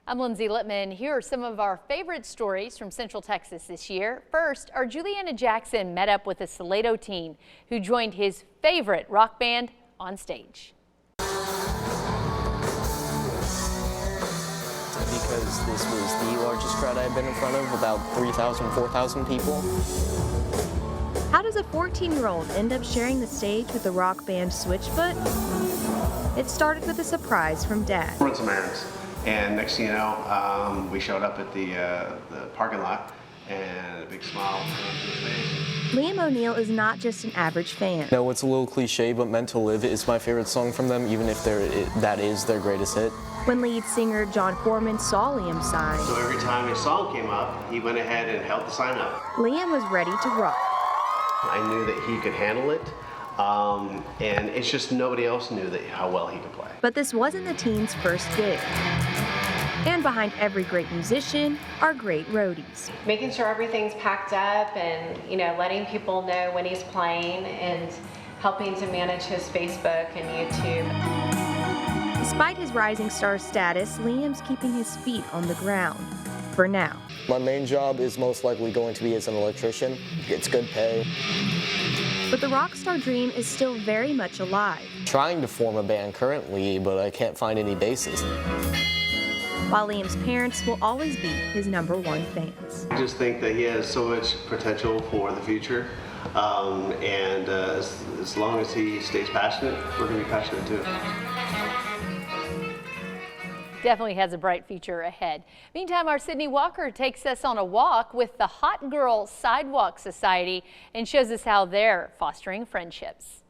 I'm Lindsay Littman. Here are some of our favorite stories from Central Texas this year. First, our Juliana Jackson met up with a Salado teen who joined his favorite rock band on stage. Because this was the largest crowd I've been in front of, about 3,000, 4,000 people. How does a 14-year-old end up sharing the stage with the rock band Switchfoot? It started with a surprise from Dad. We're in Samaras, and next thing you know, we showed up at the parking lot, and a big smile on his face. Liam O'Neill is not just an average fan. No, it's a little cliche, but Meant to Live is my favorite song from them, even if that is their greatest hit. When lead singer John Foreman saw Liam's sign, So every time his song came up, he went ahead and held the sign up. Liam was ready to rock. I knew that he could handle it, and it's just nobody else knew how well he could play. But this wasn't the teen's first gig. And behind every great musician are great roadies. Making sure everything's packed up and, letting people know when he's playing and helping to manage his Facebook and YouTube. Despite his rising star status, Liam's keeping his feet on the ground. For now. My main job is most likely going to be as an electrician. It's good pay. But the rock star dream is still very much alive. Trying to form a band currently, but I can't find any bases. While Liam's parents will always be his #1 fans. I just think that he has so much potential for the future, and as long as he stays passionate, we're going to be passionate too. Definitely has a bright future ahead. Meantime, our Sydney Walker takes us on a walk with the Hot Girl Sidewalk Society and shows us how they're fostering friendships.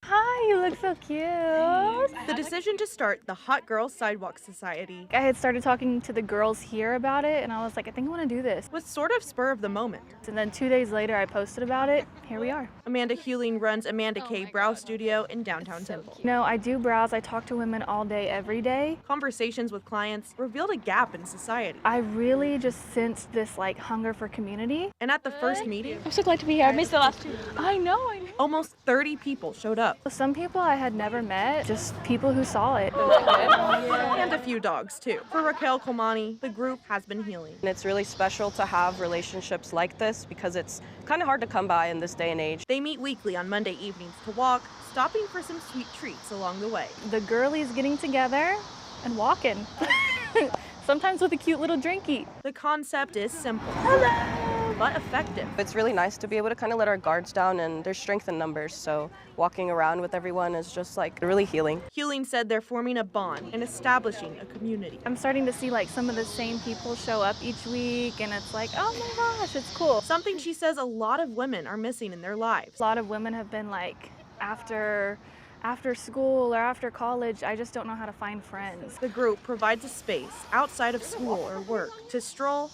Hi, you look so cute. The decision to start the Hot Girl Sidewalk Society I had started talking to the girls here about it, and I was like, I think I want to do this. was sort of spur of the moment. And then 2 days later, I posted about it. Here we are. Amanda Hewling runs Amanda K. Brow Studio in downtown Temple. No, I do brows. I talk to women all day, every day. Conversations with clients revealed a gap in society. I really just sensed this hunger for community. And at the first meeting, I'm so glad to be here. I missed the last two. I know. almost 30 people showed up. Some people I had never met, just people who saw it. And a few dogs, too. For Raquel Colmani, the group has been healing. And it's really special to have relationships like this because it's kind of hard to come by in this day and age. They meet weekly on Monday evenings to walk, stopping for some sweet treats along the way. The girlies getting together and walking. Sometimes with a cute little drinky. The concept is simple, but effective. It's really nice to be able to kind of let our guards down, and there's strength in numbers, so walking around with everyone is just really healing. Hewling said they're forming a bond and establishing a community. I'm starting to see some of the same people show up each week, and it's like, oh my gosh, it's cool. Something she says a lot of women are missing in their lives. A lot of women have been after school or after college, I just don't know how to find friends. The group provides a space outside of school or work to stroll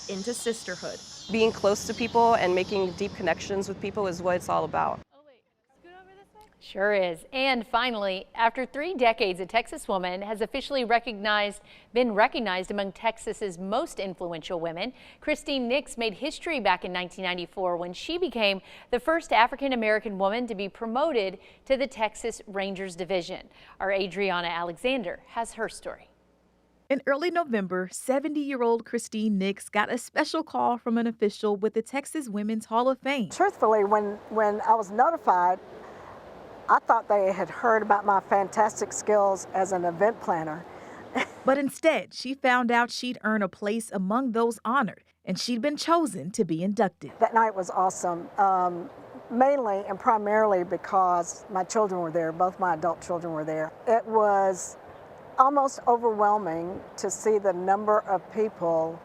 into sisterhood. Being close to people and making deep connections with people is what it's all about. Sure is. And finally, after 3 decades, a Texas woman has officially been recognized among Texas's most influential women. Christine Nix made history back in 1994 when she became the first African-American woman to be promoted to the Texas Rangers Division. Our Adriana Alexander has her story. In early November, 70-year-old Christine Nix got a special call from an official with the Texas Women's Hall of Fame. Truthfully, when I was notified, I thought they had heard about my fantastic skills as an event planner. But instead, she found out she'd earn a place among those honored, and she'd been chosen to be inducted. That night was awesome, mainly and primarily because my children were there, both my adult children were there. It was almost overwhelming to see the number of people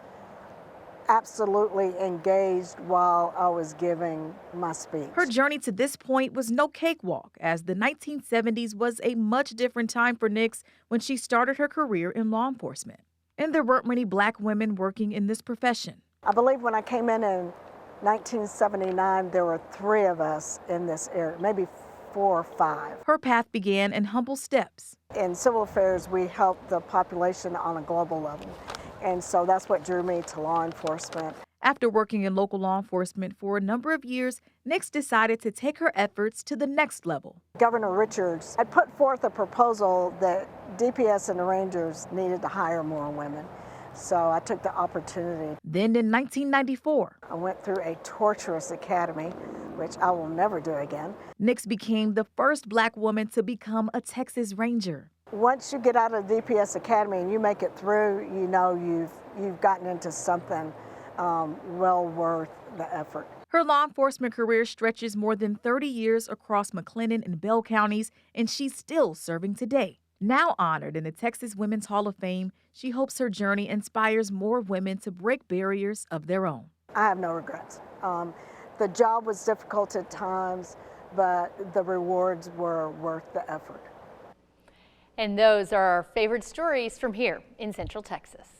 absolutely engaged while I was giving my speech. Her journey to this point was no cakewalk, as the 1970s was a much different time for Nix when she started her career in law enforcement. And there weren't many black women working in this profession. I believe when I came in 1979, there were 3 of us in this area, maybe 4 or 5. Her path began in humble steps. In civil affairs, we help the population on a global level. And so that's what drew me to law enforcement. After working in local law enforcement for a number of years, Nix decided to take her efforts to the next level. Governor Richards had put forth a proposal that DPS and the Rangers needed to hire more women. So I took the opportunity. Then in 1994, I went through a torturous academy, which I will never do again. Nix became the first Black woman to become a Texas Ranger. Once you get out of the DPS academy and you make it through, you know you've gotten into something well worth the effort. Her law enforcement career stretches more than 30 years across McLennan and Bell counties, and she's still serving today. Now honored in the Texas Women's Hall of Fame, she hopes her journey inspires more women to break barriers of their own. I have no regrets. The job was difficult at times, but the rewards were worth the effort. And those are our favorite stories from here in Central Texas.